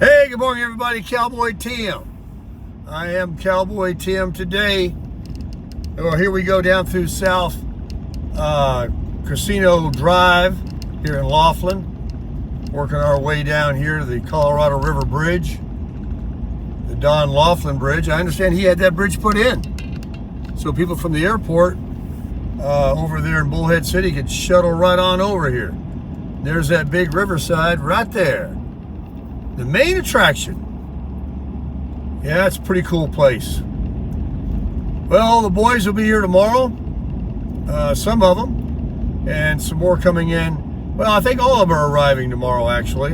Hey, good morning, everybody. Cowboy Tim. I am Cowboy Tim today. Well, here we go down through South Casino Drive here in Laughlin, working our way down here to the Colorado River Bridge, the Don Laughlin Bridge. I understand he had that bridge put in, so people from the airport over there in Bullhead City could shuttle right on over here. There's that big riverside right there. The main attraction. Yeah, it's a pretty cool place. Well, the boys will be here tomorrow. Some of them. And some more coming in. Well, I think all of them are arriving tomorrow, actually.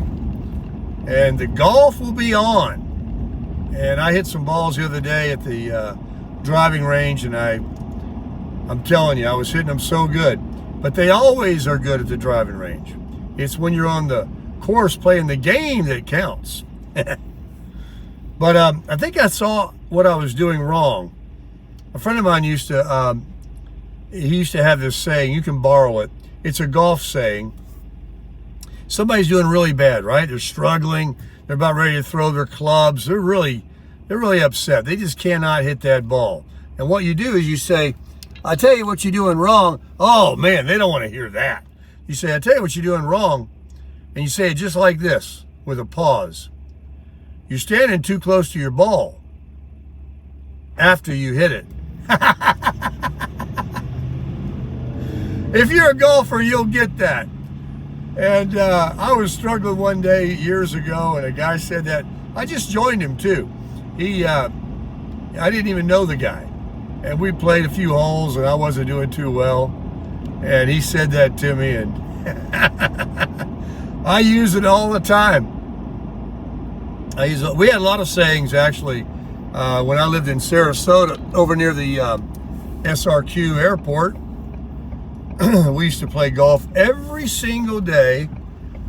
And the golf will be on. And I hit some balls the other day at the driving range, and I'm telling you, I was hitting them so good. But they always are good at the driving range. It's when you're on the course playing the game that counts. But I think I saw what I was doing wrong. A friend of mine used to have this saying, you can borrow it. It's a golf saying. Somebody's doing really bad, right? They're struggling. They're about ready to throw their clubs. They're really upset. They just cannot hit that ball. And what you do is you say, I tell you what you're doing wrong. Oh man, they don't want to hear that. You say, I tell you what you're doing wrong. And you say it just like this, with a pause. You're standing too close to your ball after you hit it. If you're a golfer, you'll get that. And I was struggling one day years ago, and a guy said that. I just joined him too. I didn't even know the guy. And we played a few holes, and I wasn't doing too well. And he said that to me, and I use it all the time. We had a lot of sayings, actually, when I lived in Sarasota, over near the SRQ airport. We used to play golf every single day.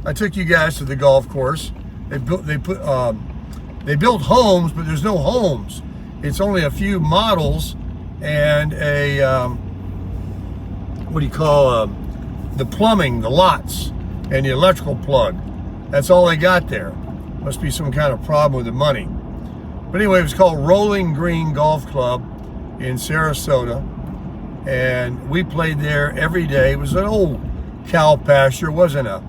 I took you guys to the golf course. They built homes, but there's no homes. It's only a few models and a the plumbing, the lots, and the electrical plug. That's all they got there. Must be some kind of problem with the money. But anyway, it was called Rolling Green Golf Club in Sarasota. And we played there every day. It was an old cow pasture. It wasn't a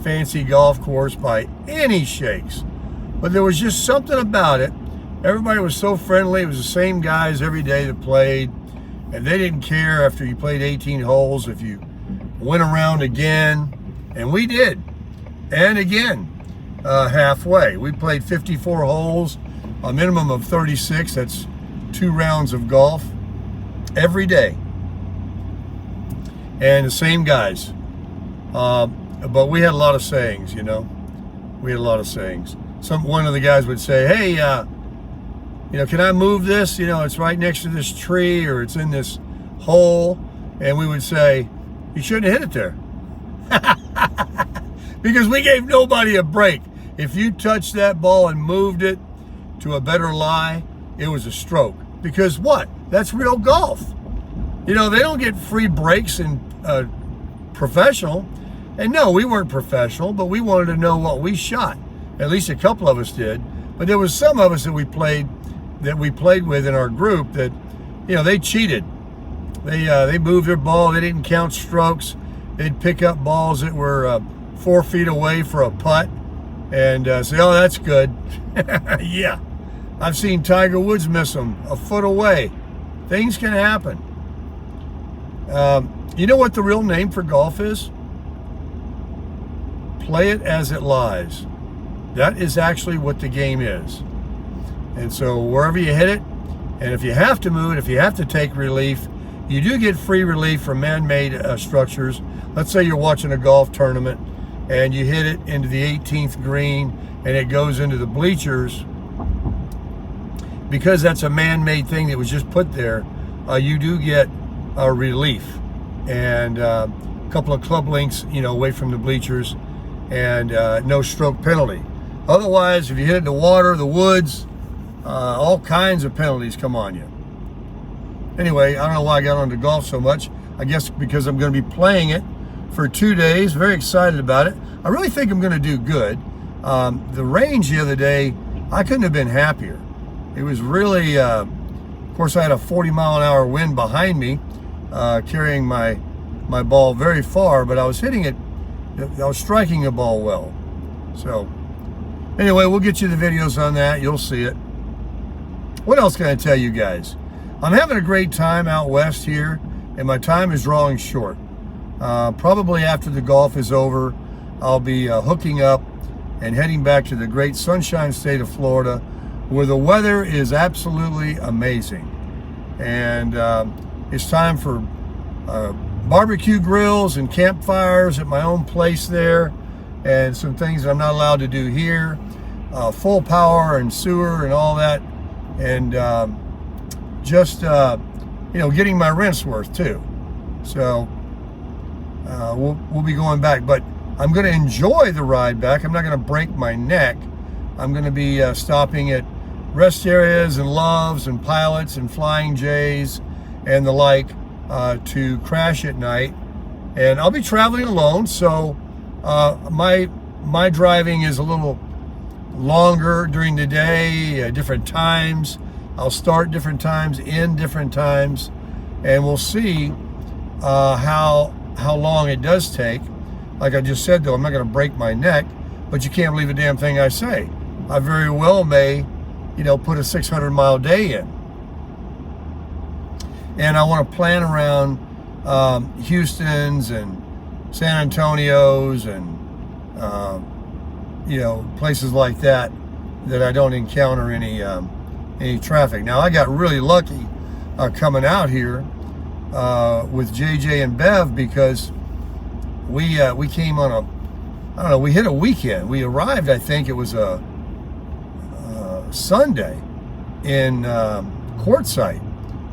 fancy golf course by any shakes. But there was just something about it. Everybody was so friendly. It was the same guys every day that played. And they didn't care after you played 18 holes if you went around again. And we did. And again, halfway. We played 54 holes, a minimum of 36. That's 2 rounds of golf every day. And the same guys. But we had a lot of sayings, you know. We had a lot of sayings. One of the guys would say, hey, can I move this? It's right next to this tree, or it's in this hole. And we would say, you shouldn't have hit it there. Because we gave nobody a break. If you touched that ball and moved it to a better lie, it was a stroke. Because what? That's real golf. They don't get free breaks in professional. And no, we weren't professional, but we wanted to know what we shot. At least a couple of us did. But there was some of us that we played with in our group that, they cheated. They moved their ball. They didn't count strokes. They'd pick up balls that were 4 feet away for a putt and say, oh, that's good. Yeah. I've seen Tiger Woods miss them a foot away. Things can happen. You know what the real name for golf is? Play it as it lies. That is actually what the game is. And so wherever you hit it, and if you have to move it, if you have to take relief, you do get free relief from man-made structures. Let's say you're watching a golf tournament and you hit it into the 18th green and it goes into the bleachers. Because that's a man-made thing that was just put there, you do get a relief. And a couple of club links, away from the bleachers, and no stroke penalty. Otherwise, if you hit it in the water, the woods, all kinds of penalties come on you. Anyway, I don't know why I got onto golf so much. I guess because I'm going to be playing it for 2 days. Very excited about it. I really think I'm going to do good. The range the other day, I couldn't have been happier. It was really, of course, I had a 40-mile-an-hour wind behind me, carrying my ball very far, but I was hitting it, I was striking the ball well. So anyway, we'll get you the videos on that. You'll see it. What else can I tell you guys? I'm having a great time out west here, and my time is drawing short. Probably after the golf is over, I'll be hooking up and heading back to the great sunshine state of Florida, where the weather is absolutely amazing. And it's time for barbecue grills and campfires at my own place there, and some things that I'm not allowed to do here. Full power and sewer and all that, and just getting my rent's worth too. So we'll be going back, but I'm going to enjoy the ride back. I'm not going to break my neck. I'm going to be stopping at rest areas and Loves and Pilots and Flying J's and the like to crash at night. And I'll be traveling alone, so my driving is a little longer during the day, different times. I'll start different times, end different times, and we'll see how long it does take. Like I just said, though, I'm not going to break my neck, but you can't believe a damn thing I say. I very well may, put a 600-mile day in. And I want to plan around Houston's and San Antonio's and, places like that I don't encounter any traffic. Now, I got really lucky coming out here with JJ and Bev, because we came on we hit a weekend. We arrived, I think it was a Sunday in Quartzsite,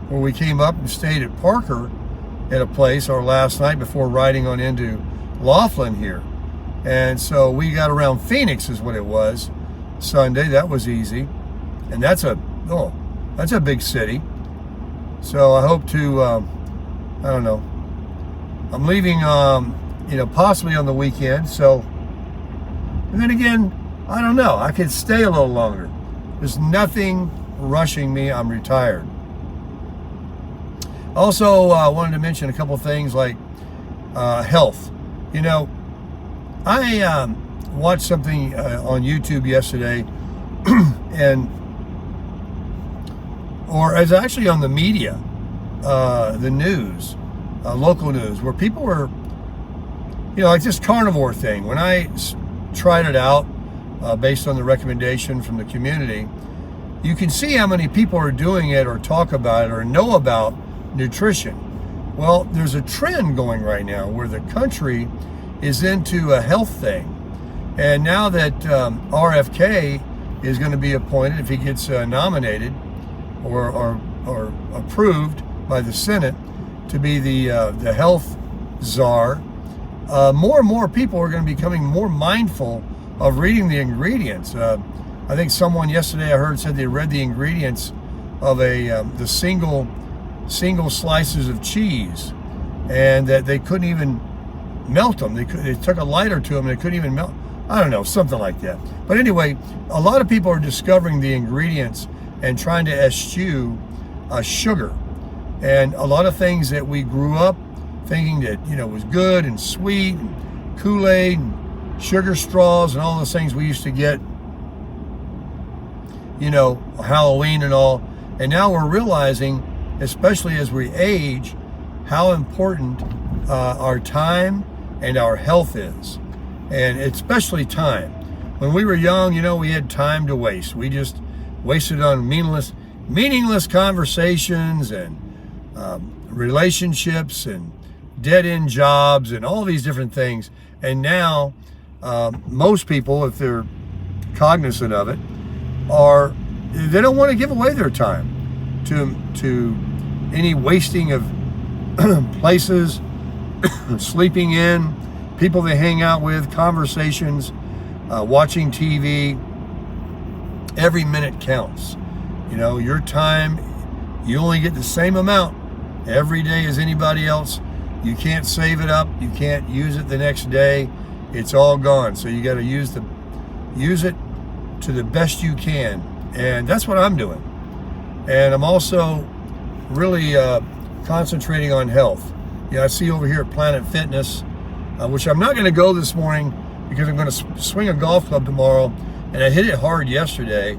where we came up and stayed at Parker at a place our last night before riding on into Laughlin here. And so we got around Phoenix is what it was Sunday. That was easy. And that's a big city. So I hope to, I'm leaving, possibly on the weekend. So, and then again, I don't know. I could stay a little longer. There's nothing rushing me. I'm retired. Also, I wanted to mention a couple things like health. I watched something on YouTube yesterday, or as actually on the media, the news, local news, where people were, like this carnivore thing. When I tried it out, based on the recommendation from the community, you can see how many people are doing it or talk about it or know about nutrition. Well, there's a trend going right now where the country is into a health thing. And now that RFK is going to be appointed, if he gets nominated or approved by the Senate to be the health czar, more and more people are going to be becoming more mindful of reading the ingredients. I think someone yesterday I heard said they read the ingredients of the single slices of cheese, and that they couldn't even melt them. They took a lighter to them and they couldn't even melt. I don't know, something like that. But anyway, a lot of people are discovering the ingredients and trying to eschew sugar. And a lot of things that we grew up thinking that, was good and sweet, and Kool-Aid and sugar straws and all those things we used to get, Halloween and all. And now we're realizing, especially as we age, how important our time and our health is. And especially time. When we were young, we had time to waste. We just wasted on meaningless conversations and relationships and dead-end jobs and all these different things. And now, most people, if they're cognizant of it, they don't want to give away their time to any wasting of places, sleeping in, people they hang out with, conversations, watching TV. Every minute counts. Your time, you only get the same amount every day as anybody else. You can't save it up. You can't use it the next day. It's all gone. So you got to use use it to the best you can. And that's what I'm doing. And I'm also really concentrating on health. I see over here at Planet Fitness, which I'm not going to go this morning because I'm going to swing a golf club tomorrow, and I hit it hard yesterday.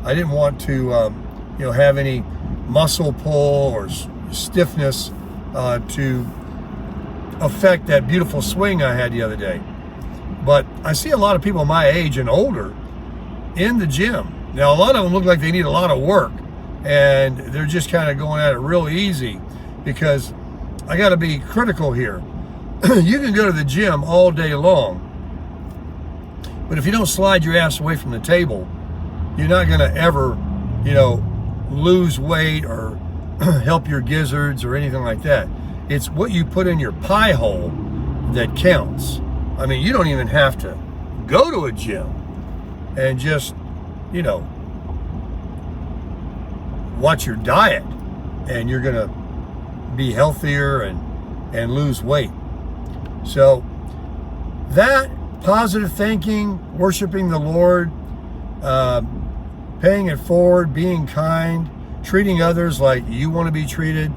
I didn't want to, have any muscle pull or stiffness to affect that beautiful swing I had the other day. But I see a lot of people my age and older in the gym. Now, a lot of them look like they need a lot of work, and they're just kind of going at it real easy, because I got to be critical here. You can go to the gym all day long, but if you don't slide your ass away from the table, you're not going to ever, lose weight or help your gizzards or anything like that. It's what you put in your pie hole that counts. I mean, you don't even have to go to a gym and just, watch your diet, and you're going to be healthier and lose weight. So that positive thinking, worshiping the Lord, paying it forward, being kind, treating others like you want to be treated,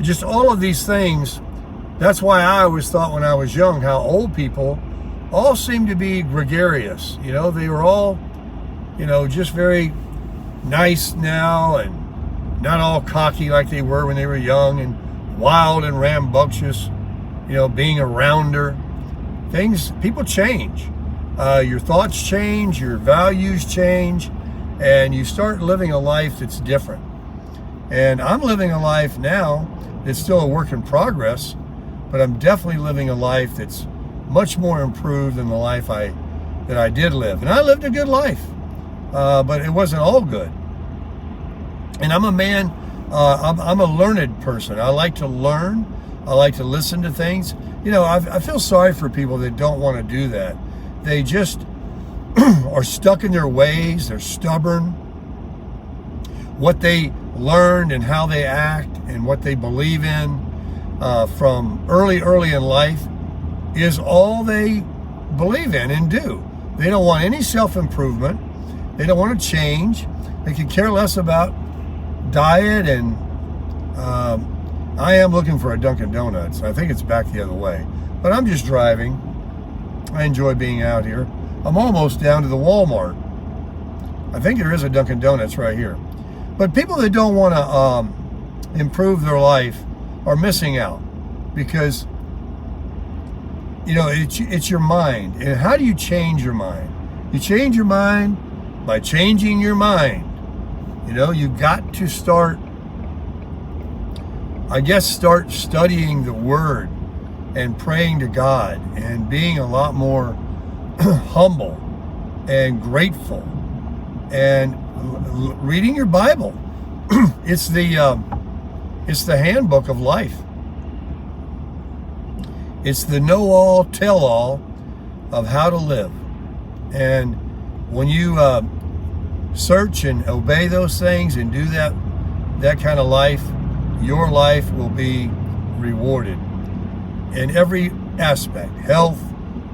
just all of these things. That's why I always thought when I was young how old people all seemed to be gregarious. They were all, just very nice now, and not all cocky like they were when they were young, and wild and rambunctious, being a rounder. People change. Your thoughts change, your values change, and you start living a life that's different. And I'm living a life now that's still a work in progress, but I'm definitely living a life that's much more improved than the life that I did live. And I lived a good life, but it wasn't all good. And I'm a man, I'm a learned person. I like to learn. I like to listen to things. I feel sorry for people that don't want to do that. They just are stuck in their ways. They're stubborn. What they learned and how they act and what they believe in from early in life is all they believe in and do. They don't want any self-improvement. They don't want to change. They could care less about diet. And I am looking for a Dunkin Donuts. I think it's back the other way, but I'm just driving. I enjoy being out here. I'm almost down to the Walmart. I think there is a Dunkin Donuts right here. But people that don't want to improve their life are missing out, because it's your mind. And how do you change your mind? You change your mind by changing your mind. You got to start studying the Word and praying to God and being a lot more humble and grateful and reading your Bible. It's the handbook of life. It's the know-all, tell-all of how to live. And when you search and obey those things and do that kind of life, your life will be rewarded in every aspect: health,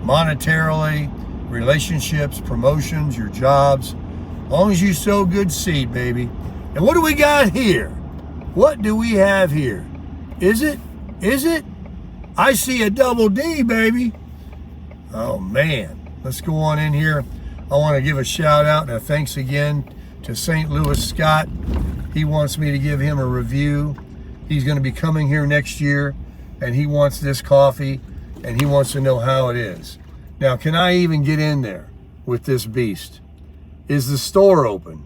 monetarily, relationships, promotions, your jobs. As long as you sow good seed, baby. And what do we got here? What do we have here? Is it? I see a double D, baby. Oh, man. Let's go on in here. I want to give a shout out and a thanks again to St. Louis Scott. He wants me to give him a review. He's going to be coming here next year, and he wants this coffee, and he wants to know how it is. Now, can I even get in there with this beast? Is the store open?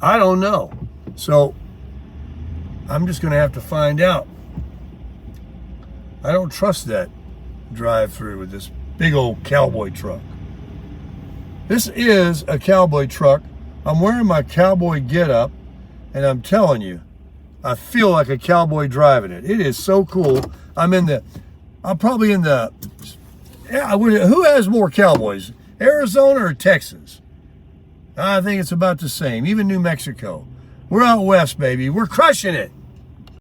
I don't know. So I'm just going to have to find out. I don't trust that drive-through with this big old cowboy truck. This is a cowboy truck. I'm wearing my cowboy get-up, and I'm telling you, I feel like a cowboy driving it. It is so cool. I'm probably in the, who has more cowboys, Arizona or Texas? I think it's about the same. Even New Mexico. We're out west, baby. We're crushing it.